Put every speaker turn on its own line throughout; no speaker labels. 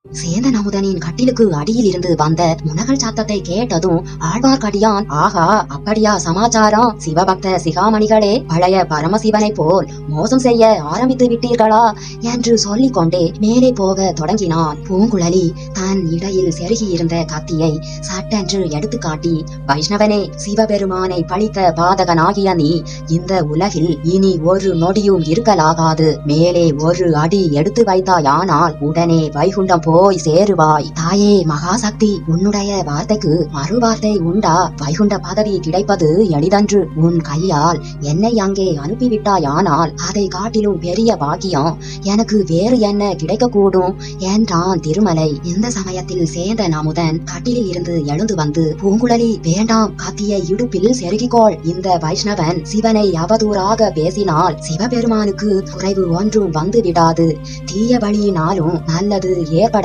சேந்தன் அமுதனின் கட்டிலுக்கு அடியில் இருந்து வந்த முனகல் சத்தத்தை கேட்டதும் ஆழ்வார்க்கடியான், ஆகா, அப்படியா சமாச்சாரம்? சிவபக்த சிகாமணிகளே, பழைய பரமசிவனை போல் மோசம் செய்ய ஆரம்பித்து விட்டீர்களா என்று சொல்லிக் கொண்டே மேலே போக தொடங்கினான். பூங்குழலி தன் இடையில் செருகியிருந்த கத்தியை சட்டென்று எடுத்து காட்டி, வைஷ்ணவனே, சிவபெருமானை பழித்த பாதகனாகிய நீ இந்த உலகில் இனி ஒரு நொடியும் இருக்கலாகாது. மேலே ஒரு அடி எடுத்து வைத்தாயானால் உடனே வைகுண்டம் போய் சேருவாய். தாயே மகாசக்தி, உன்னுடைய வார்த்தைக்கு மறுவார்த்தை உண்டா? வைகுண்ட பதவி கிடைப்பது எளிதன்று. உன் கையால் என்னை அங்கே அனுப்பிவிட்டாயானால் அதை காட்டிலும் பெரிய பாக்கியம் எனக்கு வேறு என்ன கிடைக்கக்கூடும் என்றான் திருமலை. இந்த சமயத்தில் சேந்தன் அமுதன் கட்டிலில் இருந்து எழுந்து வந்து, பூங்குழலி, வேண்டாம், கத்தியை இடுப்பில் செருகிக்கோள். இந்த வைஷ்ணவன் சிவனை அவதூறாக பேசினால் சிவபெருமானுக்கு குறைவு ஒன்றும் வந்து விடாது. தீய வழியினாலும் நல்லது ஏற்படாது.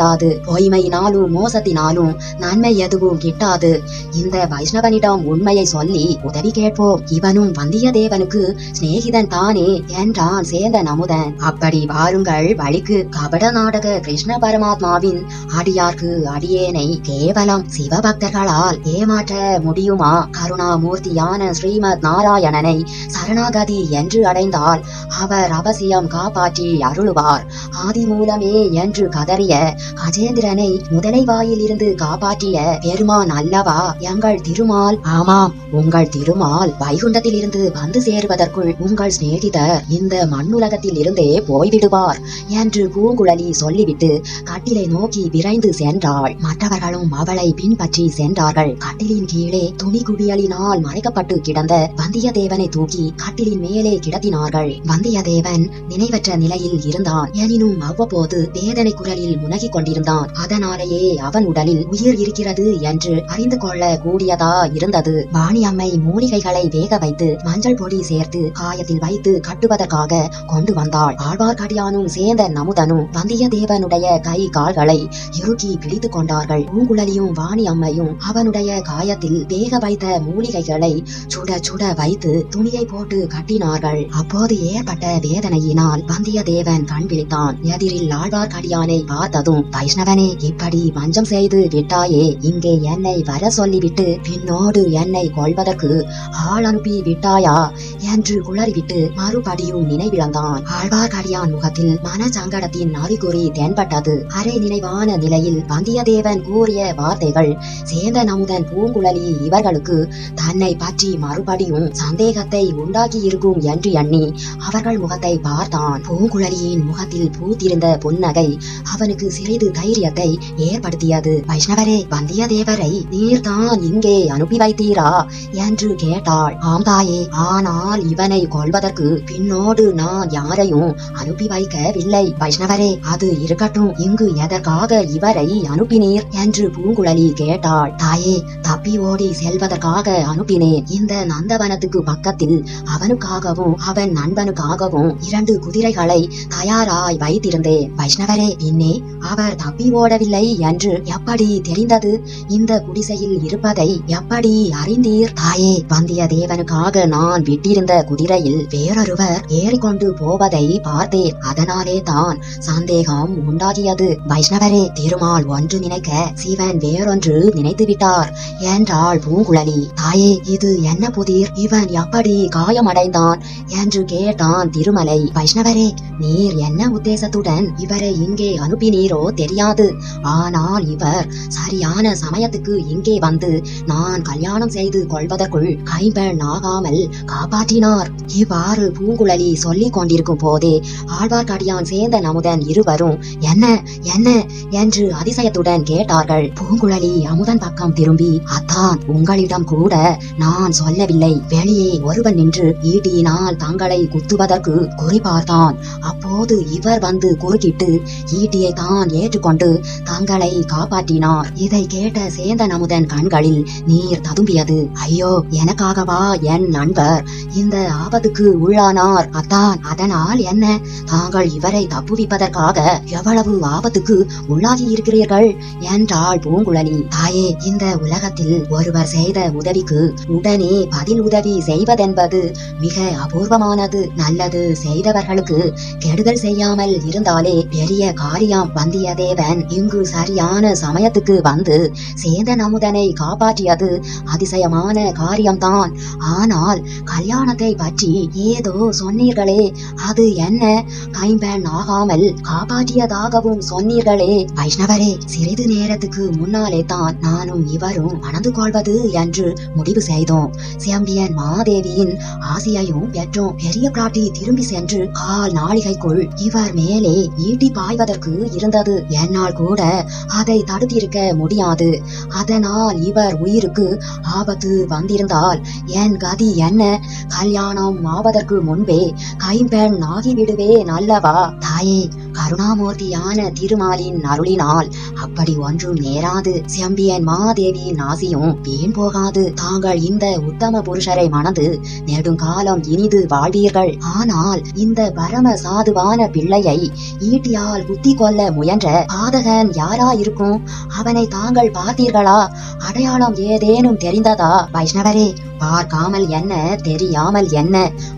பொய்மையினாலும் மோசத்தினாலும் நன்மை எதுவும் கிட்டாது. இந்த வைஷ்ணவனிடம் உண்மையை சொல்லி உதவி கேட்போம். இவனும் வந்தியத்தேவனுக்கு சிநேகிதன் தானே என்றான் சேந்தன் அமுதன். அப்படி வாருங்கள் வழிக்கு. கபட நாடக கிருஷ்ண பரமாத்மாவின் அடியார்க்கு அடியேனை கேவலம் சிவபக்தர்களால் ஏமாற்ற முடியுமா? கருணாமூர்த்தியான ஸ்ரீமத் நாராயணனை சரணாகதி என்று அடைந்தால் அவர் அவசியம் காப்பாற்றி அருளுவார். ஆதி மூலமே என்று கதறிய கஜேந்திரனை முதலை வாயில் இருந்து காப்பாற்றிய பெருமான் அல்லவா எங்கள் திருமால்? ஆமாம், உங்கள் திருமால் வைகுண்டத்தில் இருந்து வந்து சேருவதற்குள் உங்கள் சிநேகிதர் இந்த மண்ணுலகத்தில் இருந்தே போய்விடுவார் என்று பூங்குழலி சொல்லிவிட்டு கட்டிலை நோக்கி விரைந்து சென்றாள். மற்றவர்களும் அவளை பின்பற்றி சென்றார்கள். கட்டிலின் கீழே துணி குவியலினால் மறைக்கப்பட்டு கிடந்த வந்தியத்தேவனை தூக்கி கட்டிலின் மேலே கிடத்தினார்கள். வந்தியத்தேவன் நினைவற்ற நிலையில் இருந்தான். எனினும் அவ்வப்போது வேதனை குரலில் முனகிக் கொண்டிருந்தான். அதனாலேயே அவன் உடலில் உயிர் இருக்கிறது என்று அறிந்து கொள்ள கூடியதா இருந்தது. வாணியம்மை மூலிகைகளை வேக வைத்து மஞ்சள் பொடி சேர்த்து காயத்தில் வைத்து கட்டுவதற்காக கொண்டு வந்தாள். ஆழ்வார்க்கடியானும் சேந்தன் அமுதனும் வந்தியத்தேவனுடைய கை கால்களை இறுக்கி பிடித்துக் கொண்டார்கள். பூங்குழலியும் வாணியம்மையும் அவனுடைய காயத்தில் வேக வைத்த மூலிகைகளை சுட சுட வைத்து துணியை போட்டு கட்டினார்கள். அப்போது ஏற்பட்ட வேதனையினால் வந்தியத்தேவன் கண் விழித்தான். எதிரில் ஆழ்வார்க்கடியானை பார்த்ததும், வைஷ்ணவனே, இப்படி வஞ்சம் செய்து விட்டாயே, இங்கே என்னை வர சொல்லிவிட்டு பின்னோடு என்னை கொள்வதற்கு ஆள் அனுப்பி விட்டாயா என்று குளறிவிட்டு மறுபடியும் நினைவிழந்தான். ஆழ்வார்க்கடியான் முகத்தில் மனசங்கடத்தின் அறிகுறி தென்பட்டது. அரை நினைவான நிலையில் வந்தியத்தேவன் கூறிய வார்த்தைகள் சேந்தன் அமுதன் பூங்குழலி இவர்களுக்கு தன்னை பற்றி மறுபடியும் சந்தேகத்தை உண்டாக்கி இருக்கும் என்று எண்ணி அவர்கள் முகத்தை பார்த்தான். பூங்குழலியின் முகத்தில் பூத்திருந்த புன்னகை அவனுக்கு சிறிது தைரியத்தை ஏற்படுத்தியது. வைஷ்ணவரே, வந்தியத்தேவரை நீர்தான் இங்கே அனுப்பி வைத்தீரா என்று கேட்டாள். ஆம் தாயே, ஆனால் இவனை கொள்வதற்கு பின்னோடு நான் யாரையும் அனுப்பி வைக்கவில்லை. வைஷ்ணவரே, அது இருக்கட்டும், இங்கு எதற்காக இவரை அனுப்பினீர் என்று பூங்குழலி கேட்டாள். தாயே, தப்பி ஓடி செல்வதற்காக அனுப்பினேன். இந்த நந்தவனத்துக்கு பக்கத்தில் அவனுக்காகவும் அவன் நண்பனுக்காகவும் 2 குதிரைகளை தயாராய் வைத்திருந்தேன். வைஷ்ணவரே, பின்னே அவர் தப்பி ஓடவில்லை என்று எப்படி தெரிந்தது? இந்த குடிசையில் இருப்பதை எப்படி அறிந்தீர்? தாயே, வந்தியத்தேவனுக்காக நான் விட்டிருந்த குதிரையில் வேறொருவர் ஏறிக்கொண்டு போவதை பார்த்தேன். அதனாலே தான் சந்தேகம் உண்டாகியது. வைஷ்ணவரே, திருமால் ஒன்று நினைக்க சிவன் வேறொன்று நினைத்து விட்டார் என்றாள் பூங்குழலி. தாயே, இது என்ன புதிர்? இவன் எப்படி காயமடைந்தான் என்று கேட்டான் திருமலை. வைஷ்ணவரே, நீர் என்ன உத்தேசத்துடன் இவரை இங்கே அனுப்பினீரோ தெரியாது. ஆனால் இவர் சரியான சமயத்துக்கு இங்கே வந்து நான் கல்யாணம் செய்து கொள்வதற்குள் கைம்பெண் ஆகாமல் காப்பாற்றினார். இவ்வாறு பூங்குழலி சொல்லிக் கொண்டிருக்கும் போதே ஆழ்வார்க்கடியான் சேந்தன் அமுதன் இருவரும் என்ன என்ன என்று அதிசயத்துடன் கேட்டார்கள். பூங்குழலி அமுதன் பக்கம் திரும்பி, அத்தான், உங்களிடம் கூட நான் சொல்லவில்லை. வெளியே ஒருவன் நின்று ஈட்டியினால் தங்களை குத்துவதற்கு குறிப்பார்த்தான். அப்போது இவர் வந்து குறுக்கிட்டு ஈட்டியை தான் ஏற்றுக்கொண்டு தங்களை காப்பாற்றினார். இதை கேட்ட சேந்தன் அமுதன் கண்களில் நீர் ததும்பியது. ஐயோ, எனக்காகவா என் நண்பர் இந்த ஆபத்துக்கு உள்ளானார்? அத்தான், அதனால் என்ன? தாங்கள் இவரை தப்புவிப்பதற்காக எவ்வளவு ஆபத்துக்கு உள்ளாகி இருக்கிறீர்கள் என்றாள் பூங்குழலி. தாயே, இந்த உலகத்தில் ஒருவர் செய்த உதவிக்கு உடனே பதில் உதவி செய்வதென்பது மிக அபூர்வமானது. நல்லது செய்தவர்களுக்கு கெடுதல் செய்யாமல் இருந்தாலே பெரிய காரியம். வந்தியத்தேவன் இங்கு சரியான சமயத்துக்கு வந்து சேந்தன் அமுதனை காப்பாற்றியது அதிசயமான காரியம்தான். ஆனால் கல்யாணத்தை பற்றி ஏதோ சொன்னீர்களே, அது என்ன? கைம்பெண் ஆகாமல் காப்பாற்றியதாகவும் சொன்னீர்களே. வைஷ்ணவரே, சிறிது நேரத்துக்கு முன்னாலே தான் நானும் இவரும் மணந்து கொள்வது என்று முடிவு செய்தோம். செம்பியன் மாதேவியின் ஆசையையும் பெற்றோம். பெரிய பிராட்டி திரும்பி சென்று கால் நாளிகைக்குள் இவர் மேலே ஈட்டி பாய்வதற்கு இருந்தது. என்னால் கூட அதை தடுத்திருக்க முடியாது. அதனால் இவர் உயிருக்கு ஆபத்து வந்திருந்தால் என் கதி என்ன? கல்யாணம் ஆவதற்கு முன்பே கைம்பெண் ஆகிவிடுவேன் அல்லவா? தாயே, கருணாமூர்த்தியான திருமாலின் அருளினால் அப்படி ஒன்றும் நேராது. செம்பியன் மாதேவியின் ஆசியும் வீண் போகாது. தாங்கள் இந்த உத்தம புருஷரை மணந்து நெடுங்காலம் இனிது வாழ்வீர்கள். ஆனால் இந்த பரம சாதுவான பிள்ளையை ஈட்டியால் குத்தி கொள்ள முயன்ற பாதகன் யாரா இருக்கும்? அவனை தாங்கள் பார்த்தீர்களா? அடையாளம் ஏதேனும் தெரிந்ததா? வைஷ்ணவரே, பார்க்காமல் என்ன, தெரியாமல் என்ன,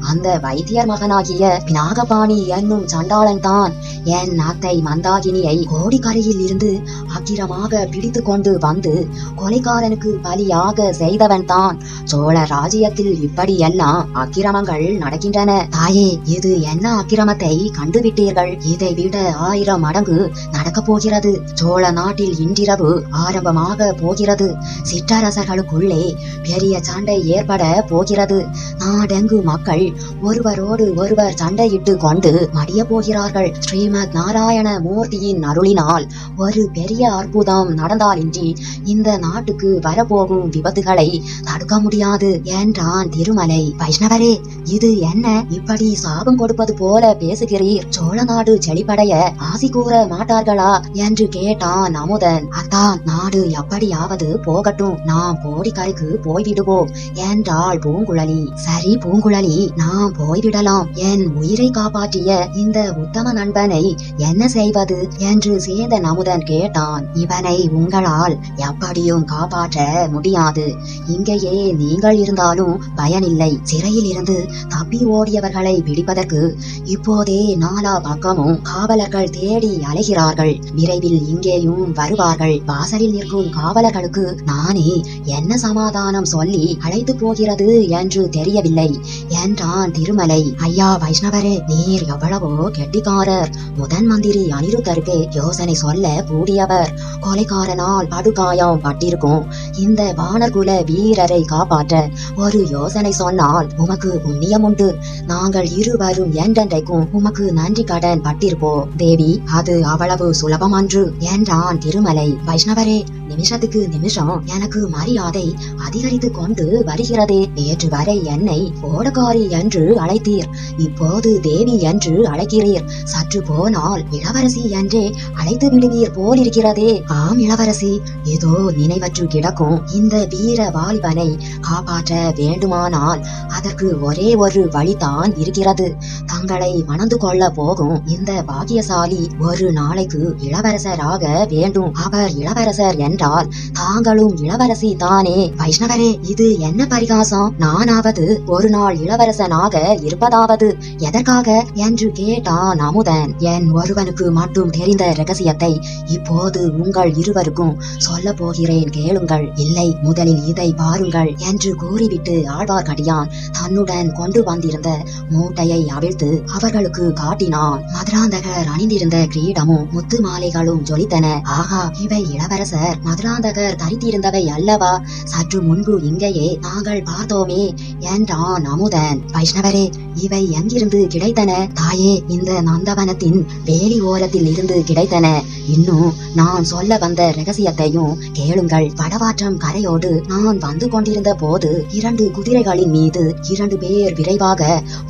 அந்த வைத்தியர் மகனாகிய பினாகபாணி என்னும் சண்டாளன் தான் என் அத்தை மந்தாகினியை கோடிக்கரையில் இருந்து அக்கிரமாக பிடித்து கொண்டு வந்து கொலைக்காரனுக்கு பலியாக செய்தவன் தான். சோழ ராஜ்யத்தில் இப்படியெல்லாம் அக்கிரமங்கள் நடக்கின்றன. தாயே, இது என்ன அக்கிரமத்தை கண்டுவிட்டீர்கள்? இதை விட 1000 மடங்கு நடக்க போகிறது. சோழ நாட்டில் இன்றிரவு ஆரம்பமாக போகிறது. சிற்றரசர்களுக்குள்ளே பெரிய சண்டை ஏற்பட போகிறது. நாடெங்கு மக்கள் ஒருவரோடு ஒருவர் சண்டையிட்டு கொண்டு மடிய போகிறார்கள். ஸ்ரீமத் நாராயண மூர்த்தியின் அருளினால் ஒரு பெரிய அற்புதம் நடந்தாலின்றி இந்த நாட்டுக்கு வரப்போகும் விபத்துகளை தடுக்க முடியாது என்றான் திருமலை. வைஷ்ணவரே, இது என்ன இப்படி சாபம் கொடுப்பது போல பேசுகிறீர்? சோழ நாடு செழிப்படைய ஆசி கூற மாட்டார்களா என்று கேட்டான் அமுதன். அத்தான், நாடு எப்படியாவது போகட்டும், நாம் கோடிக்கரைக்கு போய்விடுவோம் என்றாள் பூங்குழலி. சரி பூங்குழலி, நாம் போய்விடலாம். என் உயிரை காப்பாற்றிய இந்த உத்தம நண்பனை என்ன செய்வது என்று சேந்தன் அமுதன் கேட்டான். இவனை உங்களால் எப்படியும் காப்பாற்ற முடியாது. இங்கேயே நீங்கள் இருந்தாலும் பயனில்லை. சிறையில் இருந்து தப்பி ஓடியவர்களை பிடிப்பதற்கு இப்போதே நாலா பக்கமும் காவலர்கள் தேடி அலைகிறார்கள். விரைவில் இங்கேயும் வருவார்கள். வாசலில் நிற்கும் காவலர்களுக்கு நானே என்ன சமாதானம் சொல்லி அழைத்து போகிறது என்று தெரியவில்லை என்றான் திருமலை. ஐயா வைஷ்ணவரே, நீர் எவ்வளவோ கெட்டிக்காரர். முதன் மந்திரி அனிருத்தருக்கு யோசனை சொல்ல கூடியவர். கொலைக்காரனால் படுகாயம் பட்டிருக்கும் இந்த வானர்குல வீரரை காப்பாற்ற ஒரு யோசனை சொன்னால் உமக்கு புண்ணியம் உண்டு. நாங்கள் இருவரும் என்றென்றைக்கும் உமக்கு நன்றி கடன் பட்டிருப்போம் தேவி. அது அவ்வளவு சுலபம் அன்று என்றான் திருமலை. வைஷ்ணவரே, நிமிஷத்துக்கு நிமிஷம் எனக்கு மரியாதை அதிகரித்து கொண்டு வருகிறதே. நேற்று வரை என்னை ஓடக்காரி என்று அழைத்தீர், இப்போது தேவி என்று அழைக்கிறீர். சற்று போனால் இளவரசி என்றே அழைத்து விடுவீர் போலிருக்கிறதே. ஆம் இளவரசி, இதோ நினைவற்று கிடக்கும் இந்த வீர வாலிபனை காப்பாற்ற வேண்டுமானால் அதற்கு ஒரே ஒரு வழிதான் இருக்கிறது. தங்களை மணந்து கொள்ள போகும் இந்த பாக்கியசாலி ஒரு நாளைக்கு இளவரசராக வேண்டும். அவர் இளவரசர் என்றால் தாங்களும் இளவரசி தானே. வைஷ்ணவரே, இது என்ன பரிகாசம்? நானாவது ஒரு நாள் இளவரசனாக இருப்பதாவது எதற்காக என்று கேட்டான் அமுதன். என் ஒருவனுக்கு மட்டும் தெரிந்த ரகசியத்தை இப்போது உங்கள் இருவருக்கும் சொல்ல போகிறேன், கேளுங்கள். இல்லை, முதலில் இதை பாருங்கள் என்று கூறிவிட்டு ஆழ்வார்க்கடியான் தன்னுடன் கொண்டு வந்திருந்த மூட்டையை அவிழ்த்து அவர்களுக்கு காட்டினான். மதுராந்தகர் அணிந்திருந்த கிரீடமும் முத்து மாலைகளும் ஜொலித்தன. ஆகா, இவை இளவரசர் மதுராந்தகர் தரித்திருந்தவை அல்லவா? சற்று முன்பு இங்கேயே நாங்கள் பார்த்தோமே என்றான் அமுதன். வைஷ்ணவரே, இவை எங்கிருந்து கிடைத்தன? தாயே, இந்த நந்தவனத்தின் வேலி ஓரத்தில் இருந்து கிடைத்தன. இன்னும் நான் சொல்ல வந்த ரகசியத்தையும் கேளுங்கள். வடவாற்றம் கரையோடு நான் வந்து கொண்டிருந்த போது 2 குதிரைகளின் மீது 2 பேர் விரைவாக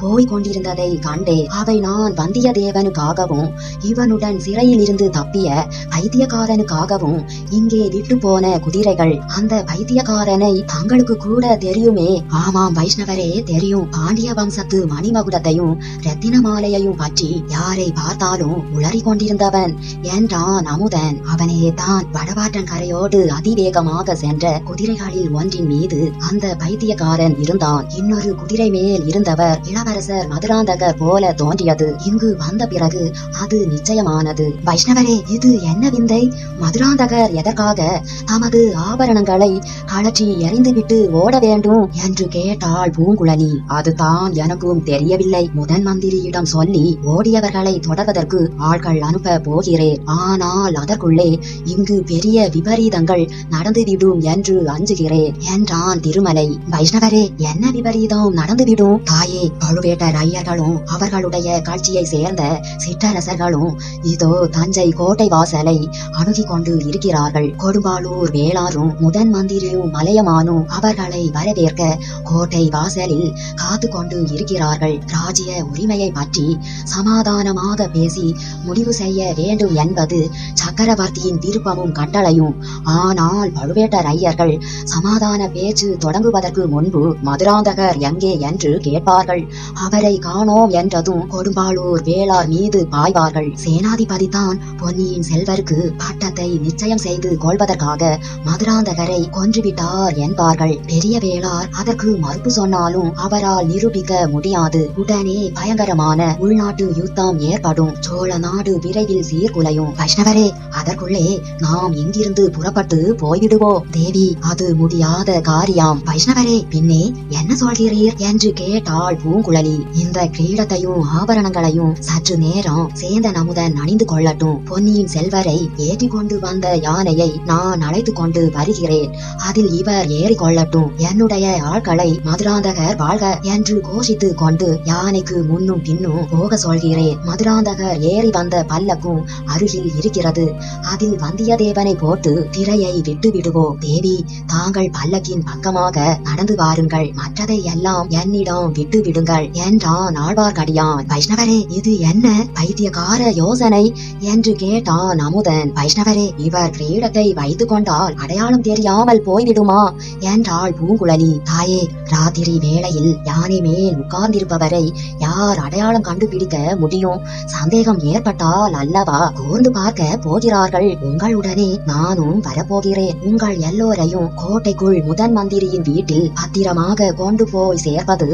போய்க் கொண்டிருந்ததை கண்டே. அவை நான் வந்தியத்தேவனுக்காகவும் இவனுடன் சிறையில் இருந்து தப்பிய பைத்தியக்காரனுக்காகவும் இங்கே விட்டு போன குதிரைகள். அந்த பைத்தியக்காரனை தங்களுக்கு கூட தெரியுமே? ஆமாம் வைஷ்ணவரே, தெரியும். பாண்டிய வம்சத்து மணிமகுடத்தையும் ரத்தின மாலையையும் பற்றி யாரை பார்த்தாலும் உளறி கொண்டிருந்தவன் என்றான் அமுதன். அவனே தான் வடவாற்றங்கரையோடு அதிவேகமாக சென்ற குதிரைகளில் ஒன்றின் மீது அந்த பைத்தியக்காரன் இருந்தான். இன்னொரு குதிரை மேல் இருந்தவர் இளவரசர் மதுராந்தகர் போல தோன்றியது. இங்கு வந்த பிறகு அது நிச்சயமானது. வைஷ்ணவரே, இது என்ன விந்தை? மதுராந்தகர் எதற்காக தமது ஆபரணங்களை கழற்றி எறிந்துவிட்டு ஓட வேண்டும் என்று கேட்டாள் பூங்குழலி. அதுதான் எனக்கும் தெரியவில்லை. முதன் மந்திரியிடம் சொல்லி ஓடியவர்களை தொடர்வதற்கு ஆட்கள் அனுப்ப போகிறேன். ஆனால் அதற்குள்ளே இங்கு பெரிய விபரீதங்கள் நடந்துவிடும் என்று அஞ்சுகிறேன் என்றான் திருமலை. வைஷ்ணவரே, என்ன விபரீதம் நடந்துவிடும்? தாயே, பழுவேட்டரையர்களும் அவர்களுடைய காட்சியை சேர்ந்த சிற்றரசர்களும் இதோ தஞ்சை கோட்டை வாசலை அணுகி கொண்டு இருக்கிறார்கள். கொடும்பாளூர் வேளாரும் முதன் மந்திரியும் மலையமானும் அவர்களை வரவேற்க கோட்டை வாசலில் காத்து கொண்டு இருக்கிறார்கள். ராஜ்ய உரிமையை பற்றி சமாதானமாக பேசி முடிவு செய்ய வேண்டும் என்பது சக்கரவர்த்தியின் விருப்பமும் கட்டளையும். ஆனால் பழுவேட்டரையர்கள் சமாதான பேச்சு தொடங்குவதற்கு முன்பு மதுராந்தகர் எங்கே என்று கேட்பார்கள். அவரை காணோம் என்றதும் கொடும்பாளூர் வேளார் மீது பாய்வார்கள். சேனாதிபதி தான் பொன்னியின் செல்வருக்கு பட்டத்தை நிச்சயம் செய்து கொள்வதற்காக மதுராந்தகரை கொன்றுவிட்டார் என்பார்கள். பெரிய வேளார் அதற்கு மறுப்பு சொன்னாலும் அவரால் நிரூபிக்க முடியாது. உடனே பயங்கரமான உள்நாட்டு யுத்தம் ஏற்படும். சோழ நாடு விரைவில் சீர்குலையும். வைஷ்ணவரே, அதற்குள்ளே நாம் இங்கிருந்து புறப்பட்டு போய்விடுவோம். தேவி, அது முடியாத காரியம். வைஷ்ணவரே, பின்னே என்ன சொல்கிறீர் என்று கேட்டாள் பூங்குழலி. இந்த கிரீடத்தையும் ஆபரணங்களையும் சற்று நேரம் சேந்தன் அமுதன் அணிந்து கொள்ளட்டும். பொன்னியின் செல்வரை ஏற்றி கொண்டு வந்த யானையை நான் அழைத்து கொண்டு வருகிறேன். அதில் இவர் ஏறி கொள்ளட்டும். என்னுடைய ஆட்களை மதுராந்தகர் வாழ்க என்று கோஷித்து கொண்டு யானைக்கு முன்னும் பின்னும் போக சொல்கிறேன். மதுராந்தகர் ஏறி வந்த பல்லக்கும் அருகில் இருக்கிறது. அதில் வந்தியத்தேவனை போட்டு திரையை விட்டு விடுவோம். தேவி, தாங்கள் பல்லக்கின் பக்கமாக நடந்து வாருங்கள். மற்றதை எல்லாம் என்னிடம் விட்டு விடுங்கள் என்றான் ஆழ்வார்க்கடியான். வைஷ்ணவரே, இது என்ன பைத்தியக்கார யோசனை என்று கேட்டான் அமுதன். வைஷ்ணவரே, இவர் கிரீடத்தை வைத்துக் கொண்டால் அடையாளம் தெரியாமல் போய்விடுமா என்றாள் பூங்குழலி. தாயே, ராத்திரி வேளையில் யானை மேல் உட்கார்ந்திருப்பவரை யார் அடையாளம் கண்டுபிடிக்க முடியும்? சந்தேகம் ஏற்பட்டால் அல்லவா கூர்ந்து பார்க்க போகிறார்கள். உங்களுடனே நானும் வரப்போகிறேன். உங்கள் எல்லோரையும் கோட்டைக்குள் முதன் மந்திரியின் வீட்டில் பத்திரமாக கொண்டு போய் சேர்ப்பது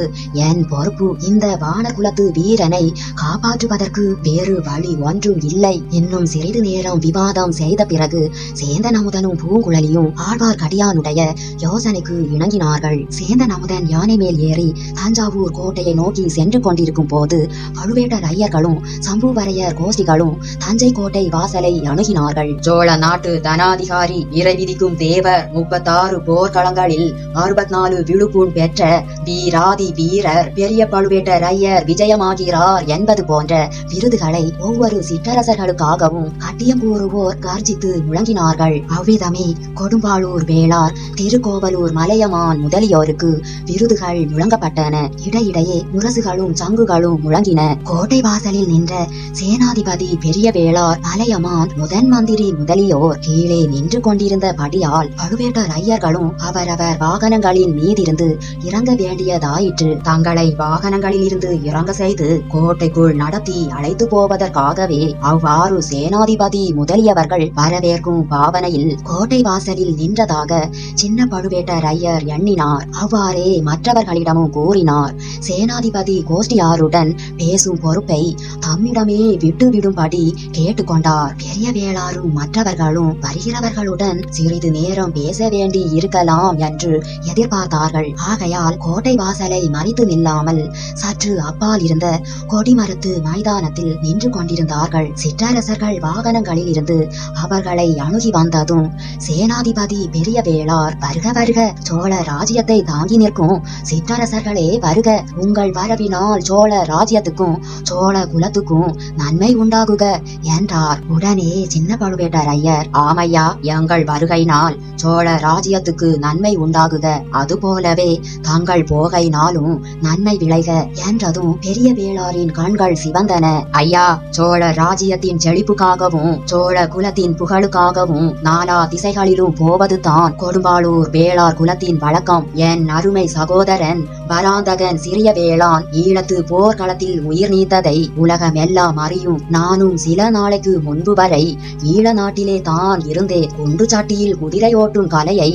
என் பொறுப்பு. இந்த வானகுலத்து வீரனை காப்பாற்றுவதற்கு வேறு வழி ஒன்றும் இல்லை. இன்னும் சிறிது நேரம் விவாதம் செய்த பிறகு சேந்தன் அமுதனும் பூங்குழலியும் ஆழ்வார்க்கடியானுடைய யோசனைக்கு இணங்கினார்கள். சேந்தன் அமுதன் யானை மேல் ஏறி தஞ்சாவூர் கோட்டையை நோக்கி சென்று கொண்டிருக்கும் போது பழுவேட்டரையர்களும் சம்புவரையர் கோஷ்டிகளும் தஞ்சை கோட்டை வாசலை அணுகினார்கள். சோழ நாட்டு தனாதிகாரி இறைவிதிக்கும் தேவர் 36 போர்க்களங்களில் 64 விழுப்புண் பெற்ற வீராதி வீரர் பெரிய பழுவேட்டரையர் விஜயமாகிறார் என்பது போன்ற விருதுகளை ஒவ்வொரு சிற்றரசர்களுக்காகவும் கட்டியம் கூறுவோர் கர்ஜித்து முழங்கினார்கள். அவ்விதமே கொடும்பாளூர் வேளார், திருக்கோவலூர் மலையமான் முதலியோருக்கு விருதுகள் முழங்கப்பட்டன. இடையிடையே முரசுகளும் சங்குகளும் முழங்கின. கோட்டை வாசலில் நின்ற சேனாதிபதி பெரிய வேளார், மலையமான், முதன் மந்திரி முதலியோர் கீழே நின்று கொண்டிருந்த படியால் பழுவேட்டரையர்களும் அவரவர் வாகனங்களின் மீதிருந்து இறங்க வேண்டியதாயிற்று. தங்களை வாகனங்களில் இருந்து இறங்க செய்து கோட்டைக்குள் நடத்தி அழைத்து போவதற்காகவே அவ்வாறு சேனாதிபதி முதலியவர்கள் வரவேற்கும் பாவனையில் கோட்டை வாசலில் நின்றதாக சின்ன பழுவேட்டரையர் எண்ணினார். அவ்வாறே மற்றவர்களிடமும் கூறினார். சேனாதிபதி கோஷ்டியாருடன் பேசும் பொறுப்பை தம்மிடமே விட்டுவிடும்படி கேட்டுக்கொண்டார். பெரிய வேளாரும் மற்றவர்களும் வருகிறவர்களுடன் சிறிது நேரம் பேச வேண்டி இருக்கலாம் என்று எதிர்பார்த்தார்கள். ஆகையால் கோட்டை வாசலை மறித்து நில்லாமல் சற்று அப்பால் இருந்த கொடிமரத்து மைதானத்தில் நின்று கொண்டிருந்தார்கள். சிற்றரசர்கள் வாகனங்களில் இருந்து அவர்களை அணுகி வந்ததும் சேனாதிபதி பெரிய வேளார், வருக வருக, சோழ ராஜ்யத்தை தாங்கி நிற்கும் சிற்றரசர்களே வருக. உங்கள் வரவினால் சோழ ராஜ்யத்துக்கும் சோழ குலத்துக்கும் நன்மை உண்டாகுக என்றார். உடனே சின்ன பழுவேட்டரையர், ஆமையா, எங்கள் வருகையினால் சோழ ராஜ்யத்துக்கு நன்மை உண்டாகுக, அதுபோலவே தங்கள் போகையினாலும் நன்மை விளைக என்றதும் பெரிய வேளாரின் கண்கள் சிவந்தன. ஐயா, சோழ ராஜ்யத்தின் செழிப்புக்காகவும் சோழ குலத்தின் புகழுக்காகவும் நாலா திசைகளிலும் போவது தான் கொடும்பாளூர் வேளார் குலத்தின் வழக்கம். என் அருமை சகோதரன் பராந்தகன் சிறிய வேளான் ஈழத்து போர்க்களத்தில் உயிர் நீத்ததை உலகமெல்லாம் அறியும். நானும் சில நாளைக்கு முன்பு வரை ஈழ நாட்டிலே தான் இருந்தேன். குண்டு சாட்டியில் குதிரை ஓட்டும் கலையை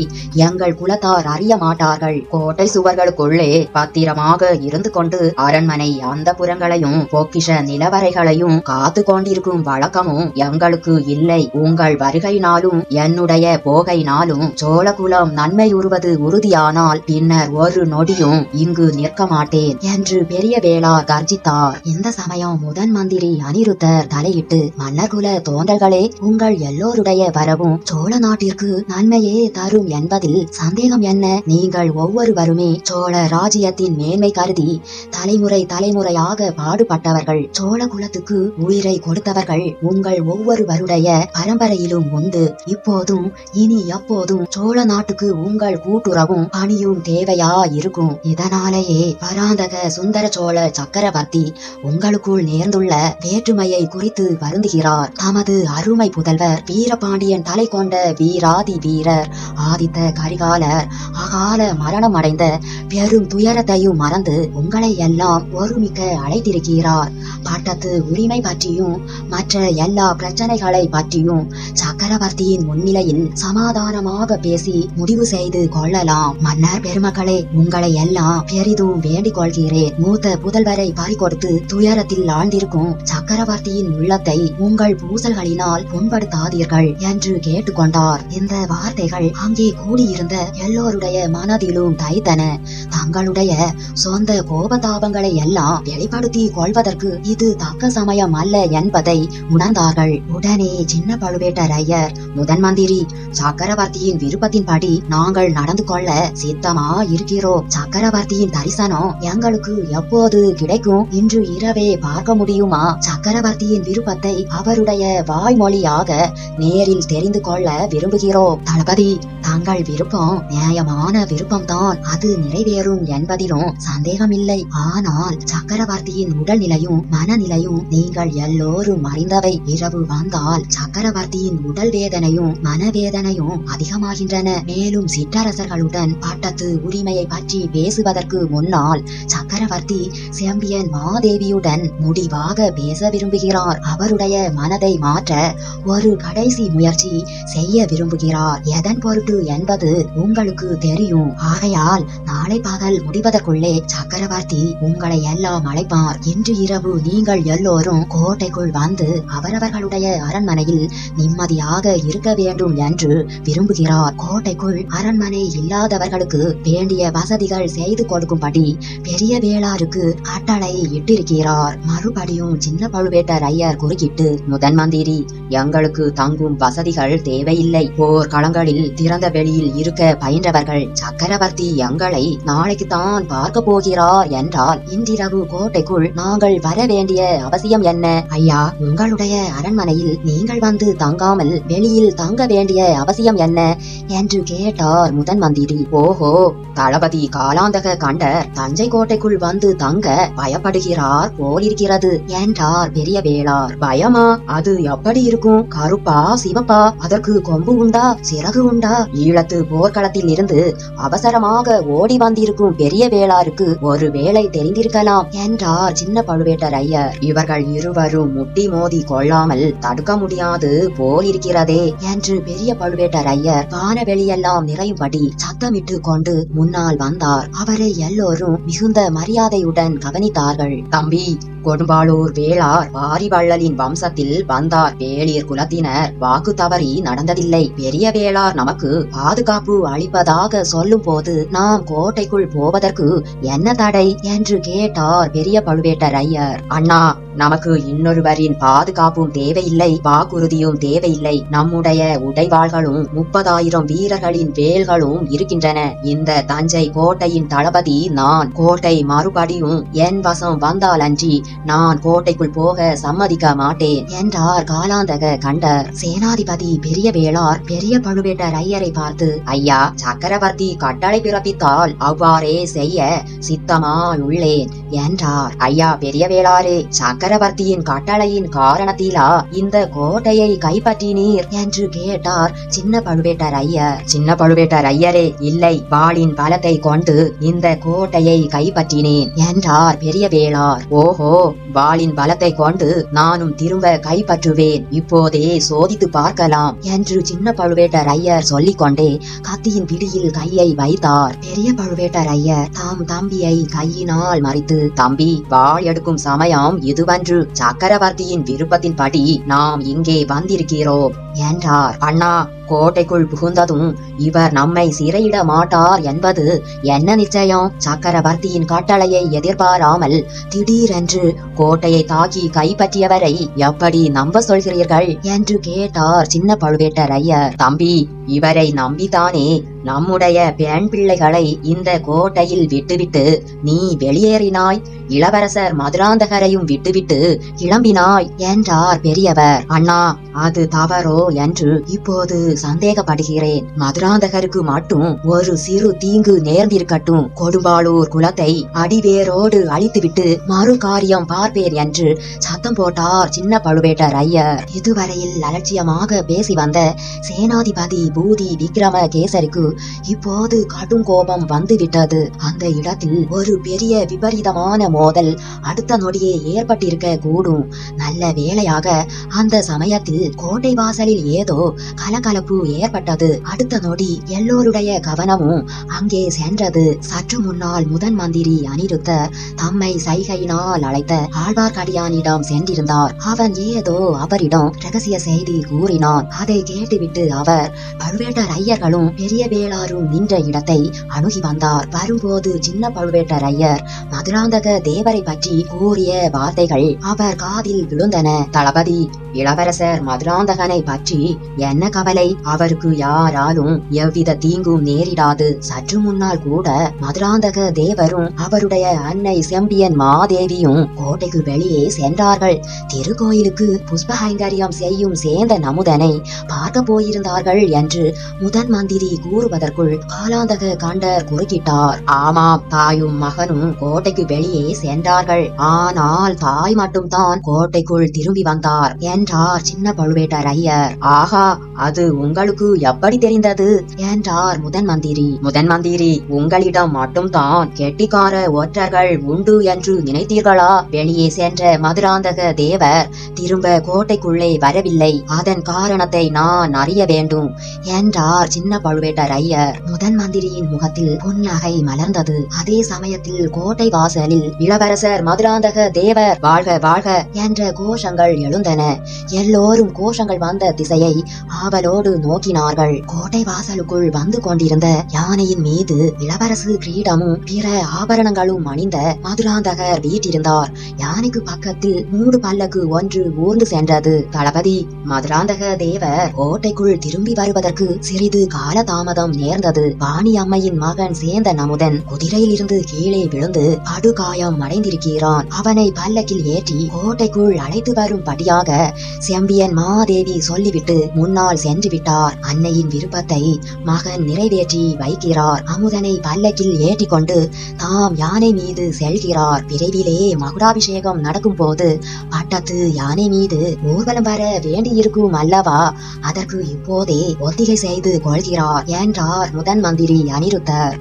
எங்கள் குலத்தார் அறிய மாட்டார்கள். கோட்டை சுவர்களுக்குள்ளே பத்திரமாக இருந்து கொண்டு அரண்மனை அந்த புறங்களையும் பொக்கிஷ நிலவரைகளையும் காத்து கொண்டிருக்கும் வழக்கமும் எங்களுக்கு இல்லை. உங்கள் வருகையினாலும் என்னுடைய போகையினாலும் சோழகுலம் நன்மையுறுவது உறுதியானால் பின்னர் ஒரு நொடியும் இங்கு நிற்க மாட்டேன் என்று பெரிய வேளார் கர்ஜித்தார். இந்த சமயம் முதன் மந்திரி அனிருத்தர் தலையிட்டு, மன்னர்குல தோன்றல்களே, உங்கள் எல்லோருடைய வரவும் சோழ நாட்டிற்கு நன்மையே தரும் என்பதில் சந்தேகம் என்ன? நீங்கள் ஒவ்வொருவருமே சோழ ராஜ்யத்தின் மேன்மை கருதி தலைமுறையாக பாடுபட்டவர்கள். சோழ குலத்துக்கு உயிரை கொடுத்தவர்கள் உங்கள் ஒவ்வொருவருடைய பரம்பரையிலும் உண்டு. இப்போதும் இனி எப்போதும் சோழ நாட்டுக்கு உங்கள் கூட்டுறவும் பணியும் தேவையா இருக்கும். இதனாலேயே பராந்தக சுந்தர சோழ சக்கரவர்த்தி உங்களுக்குள் நேர்ந்துள்ள வேற்றுமையை குறித்து வருந்துகிறார். தமது அருமை புதல்வர் வீரபாண்டியன் தலை கொண்ட வீராதி வீரர் ஆதித்த கரிகாலர் அகால மரணம் அடைந்த பெரும் துயரத்தையும் மறந்து உங்களை எல்லாம் ஒருமிக்க அழைத்திருக்கிறார். பட்டத்து உரிமை பற்றியும் மற்ற எல்லா பிரச்சனைகளை பற்றியும் சக்கரவர்த்தியின் முன்னிலையில் சமாதானமாக பேசி முடிவு செய்து கொள்ளலாம். மன்னர் பெருமக்களே, உங்களை எல்லாம் பெரிதும் வேண்டிக் கொள்கிறேன். மூத்த புதல்வரை பறிகொடுத்து துயரத்தில் ஆழ்ந்திருக்கும் சக்கரவர்த்தியின் உள்ளத்தை உங்கள் பூசல்களினால் புண்படுத்தாதீர்கள் என்று கேட்டுக்கொண்டார். இந்த வார்த்தைகள் அங்கே கூடியிருந்த எல்லோருடைய மனதிலும் தைத்தன. தங்களுடைய சொந்த கோபதாபங்களை எல்லாம் வெளிப்படுத்தி கொள்வதற்கு இது தக்க சமயம் அல்ல என்பதை உணர்ந்தார்கள். உடனே சின்ன பழுவேட்டரையர், முதன் மந்திரி, சக்கரவர்த்தியின் விருப்பத்தின்படி நாங்கள் நடந்து கொள்ள சித்தமா இருக்கிறோம். சக்கரவர்த்தியின் தரிசனம் எங்களுக்கு எப்போது கிடைக்கும்? இன்று இரவே பார்க்க முடியுமா? சக்கரவர்த்தியின் விருப்பத்தை அவருடைய வாய்மொழியாக நேரில் தெரிந்து கொள்ள விரும்புகிறோம். தளபதி, தங்கள் விருப்பம் நியாயமான விருப்பம்தான். அது நிறைவேறும் என்பதிலும் சந்தேகமில்லை. ஆனால் சக்கரவர்த்தியின் உடல்நிலையும் மனநிலையும் நீங்கள் எல்லோரும் அறிந்தவை. இரவு வந்தால் சக்கரவர்த்தியின் உடல் வேதனையும் மனவேதனையும் அதிகமாகின்றன. மேலும் சிற்றரசர்களுடன் பட்டத்து உரிமையை பற்றி பேசுவதற்கு முன்னால் சக்கரவர்த்தி செம்பியன் மாதேவியுடன் முடிவாக பேச விரும்புகிறார். அவருடைய மனதை மாற்ற ஒரு கடைசி முயற்சி செய்ய விரும்புகிறார். எதன் பொருட்டு என்பது உங்களுக்கு தெரியும். ஆகையால் நாளை பகல் முடிவதற்குள்ளே சக்கரவர்த்தி உங்களை எல்லாம் அழைப்பார். இன்று இரவு நீங்கள் எல்லோரும் கோட்டைக்குள் வந்து அவரவர்களுடைய அரண்மனையில் நிம்மதியாக இருக்க வேண்டும் என்று விரும்புகிறார். கோட்டைக்குள் அரண்மனை இல்லாதவர்களுக்கு வேண்டிய வசதிகள் செய்து கொடுக்கும்படி பெரிய வேளாருக்கு கட்டளை இட்டிருக்கிறார். மறுபடியும் சின்ன பழுவேட்டரையர் குறுக்கிட்டு, முதன் மந்திரி, எங்களுக்கு தங்கும் வசதிகள் தேவையில்லை. போர் களங்களில் திறந்த வெளியில் இருக்க பயின்றவர்கள். சக்கரவர்த்தி எங்களை நாளைக்கு தான் பார்க்க போகிறார் என்றால் இன்றிரவு கோட்டைக்குள் நாங்கள் வர வேண்டிய அவசியம் என்ன? ஐயா, உங்களுடைய அரண்மனையில் நீங்கள் வந்து தங்காமல் வெளியில் தங்க வேண்டிய அவசியம் என்ன என்று கேட்டார் முதன் மந்திரி. ஓஹோ, தளபதி காலாந்தக கண்டர் தஞ்சை கோட்டைக்குள் வந்து தங்க பயப்படுகிறார் போலிருக்கிறது என்றார் பெரிய வேளார். பயமா? அது எப்படி இருக்கும்? கருப்பா சிவப்பா? அதற்கு கொம்பு உண்டா, சிறகு உண்டா? ஈழத்து போர்க்களத்தில் இருந்து அவசரமாக ஓடி வந்திருக்கும் பெரிய வேளாருக்கு ஒரு வேளை தெரிந்திருக்கலாம் என்றார் சின்ன பழுவேட்டரையர். இவர்கள் இருவரும் முட்டி மோதி கொள்ளாமல் தடுக்க முடியாது போலிருக்கிறதே என்று பெரிய பழுவேட்டரையர் வானவெளியெல்லாம் நிறையும்படி சத்தமிட்டு கொண்டு முன்னால் வந்தார். அவரை எல்லோரும் மிகுந்த மரியாதையுடன் கவனித்தார்கள். தம்பி, கொடும்பாளூர் வேளார் வாரிவள்ளலின் வம்சத்தில் வந்தார். வேளிர் குலத்தினர் வாக்கு தவறி நடந்ததில்லை. பெரிய வேளார் நமக்கு பாதுகாப்பு அளிப்பதாக சொல்லும் போது நாம் கோட்டைக்குள் போவதற்கு என்ன தடை என்று கேட்டார் பெரிய பழுவேட்டரையர். அண்ணா, நமக்கு இன்னொருவரின் பாதுகாப்பும் தேவையில்லை, வாக்குறுதியும் தேவையில்லை. நம்முடைய உடைவாள்களும் 30,000 வீரர்களின் வேல்களும் இருக்கின்றன. இந்த தஞ்சை கோட்டையின் தளபதி நான். கோட்டை மறுபடியும் என் வசம் வந்தால் அன்றி நான் கோட்டைக்குள் போக சம்மதிக்க மாட்டேன் என்றார் காலாந்தக கண்டர். சேனாதிபதி பெரிய வேளார் பெரிய பழுவேட்டரையரை பார்த்து, ஐயா, சக்கரவர்த்தி கட்டளை பிறப்பித்தால் அவ்வாறே செய்ய சித்தமா உள்ளேன் என்றார். ஐயா பெரிய வேளாரே, சக்கர சக்கரவர்த்தியின் கட்டளையின் காரணத்திலா இந்த கோட்டையை கைப்பற்றினீர் என்று கேட்டார் சின்ன பழுவேட்டரையர். சின்ன பழுவேட்டரையரே, இல்லை, வாளின் பலத்தை கொண்டு இந்த கோட்டையை கைப்பற்றினேன் என்றார் பெரிய வேளார். ஓஹோ, வாளின் பலத்தை கொண்டு நானும் திரும்ப கைப்பற்றுவேன், இப்போதே சோதித்து பார்க்கலாம் என்று சின்ன பழுவேட்டரையர் சொல்லிக் கொண்டே கத்தியின் பிடியில் கையை வைத்தார். பெரிய பழுவேட்டரையர் தாம் தம்பியை கையினால் மறித்து, தம்பி, வாள் எடுக்கும் சமயம் இதுவன்று, சக்கரவர்த்தியின் விருப்பத்தின்படி நாம் இங்கே வந்திருக்கிறோம் என்றார். அண்ணா, கோட்டைக்குள் புகுந்ததும் இவர் நம்மை சிறையிட மாட்டார் என்பது என்ன நிச்சயம்? சக்கரவர்த்தியின் கட்டளையை எதிர்பாராமல் திடீரென்று கோட்டையை தாக்கி கைப்பற்றியவரை எப்படி நம்ப சொல்கிறீர்கள் என்று கேட்டார் சின்ன பழுவேட்டரையர். தம்பி, இவரை நம்பித்தானே நம்முடைய பெண் பிள்ளைகளை இந்த கோட்டையில் விட்டுவிட்டு நீ வெளியேறினாய், இளவரசர் மதுராந்தகரையும் விட்டுவிட்டு கிளம்பினாய் என்றார் பெரியவர். அண்ணா, அது தவறோ என்று இப்போது சந்தேகப்படுகிறேன். மதுராந்தகருக்கு மட்டும் ஒரு சிறு தீங்கு நேர்ந்திருக்கட்டும், கொடும்பாளூர் குலத்தை அடிவேரோடு அழித்துவிட்டு மறு காரியம் பார்ப்பேன் என்று சத்தம் போட்டார் சின்ன பழுவேட்டரையர். இதுவரையில் அலட்சியமாக பேசி வந்த சேனாதிபதி பூதி விக்ரமகேசரிக்கு இப்போது கடும் கோபம் வந்துவிட்டது. அந்த இடத்தில் ஒரு பெரிய விபரீதமான மோதல் அடுத்த நொடியே ஏற்பட்டிருக்க கூடும். நல்ல வேளையாக அந்த சமயத்தில் கோட்டை வாசலில் ஏதோ கலகலப்பு ஏற்பட்டது. அடுத்த நொடி எல்லோருடைய கவனமும் அங்கே சென்றது. சற்று முன்னால் முதன் மந்திரி அனிருத்தர் தம்மை சைகையினால் அழைத்த ஆழ்வார்க்கடியானிடம் சென்றிருந்தார். அவன் ஏதோ அவரிடம் ரகசிய செய்தி கூறினான். அதை கேட்டுவிட்டு அவர் பழுவேட்டரையர்களும் பெரிய வேளாரும் நின்ற இடத்தை அணுகி வந்தார். வரும்போது சின்ன பழுவேட்டரையர் மதுராந்தக தேவரை பற்றி கூறிய வார்த்தைகள் அவர் காதில் விழுந்தன. தளபதி, இளவரசர் மதுராந்தகனை பற்றி என்ன கவலை? அவருக்கு யாராலும் எவ்வித தீங்கும் நேரிடாது. சற்று முன்னால் கூட மதுராந்தக தேவரும் அவருடைய அன்னை செம்பியன் மாதேவியும் கோட்டைக்கு வெளியே சென்றார்கள். திருக்கோயிலுக்கு புஷ்பகைங்கரியம் செய்யும் சேந்த நமுதனை பார்க்க போயிருந்தார்கள் என்று முதன் மந்திரி கூறுவதற்குள் காலாந்தக கண்டர் குறுக்கிட்டார். ஆமாம், தாயும் மகனும் கோட்டைக்கு வெளியே சென்றார்கள். ஆனால் தாய் மட்டும்தான் கோட்டைக்குள் திரும்பி வந்தார் என்றார் சின்ன பழுவேட்டரையர். ஆகா, அது உங்களுக்கு எப்படி தெரிந்தது என்றார் முதன் மந்திரி. முதன் மந்திரி, உங்களிடம் மட்டும்தான் கெட்டிக்கார ஒற்றர்கள் உண்டு என்று நினைத்தீர்களா? வெளியே சென்ற மதுராந்தக தேவர் திரும்ப கோட்டைக்குள்ளே வரவில்லை. அதன் காரணத்தை நான் அறிய வேண்டும் என்றார் சின்ன பழுவேட்டரையர். முதன் மந்திரியின் முகத்தில் புன்னகை மலர்ந்தது. அதே சமயத்தில் கோட்டை வாசலில் இளவரசர் மதுராந்தக தேவர் வாழ்க வாழ்க என்ற கோஷங்கள் எழுந்தன. எல்லோரும் கோஷங்கள் வந்த திசையை ஆவலோடு நோக்கினார்கள். கோட்டை வாசலுக்குள் வந்து கொண்டிருந்த யானையின் மீது இளவரசு கிரீடமும் பிற ஆபரணங்களும் அணிந்த மதுராந்தகர் வீட்டிருந்தார். யானைக்கு பக்கத்தில் 3 பல்லக்கு ஒன்று ஊர்ந்து சென்றது. தளபதி, மதுராந்தக தேவர் கோட்டைக்குள் திரும்பி வருவதற்கு சிறிது கால தாமதம் நேர்ந்தது. வாணி அம்மையின் மகன் சேந்த நமுதன் குதிரையில் இருந்து கீழே விழுந்து படுகாயம் அடைந்திருக்கிறான். அவனை பல்லக்கில் ஏற்றி கோட்டைக்குள் அழைத்து வரும்படியாக செம்பியன் மாதேவி சொல்லிவிட்டு முன்னால் சென்று விட்டார். அன்னையின் விருப்பத்தை மகன் நிறைவேற்றி வைக்கிறார். அமுதனை பல்லக்கில் ஏற்றி கொண்டு தாம் யானை மீது செல்கிறார். விரைவிலே மகுடாபிஷேகம் நடக்கும் போது பட்டத்து யானை மீது ஊர்வலம் வர வேண்டியிருக்கும் அல்லவா? அதற்கு இப்போதே ஒத்திகை செய்து கொள்கிறார் என்றார் முதன் மந்திரி அனிருத்தர்.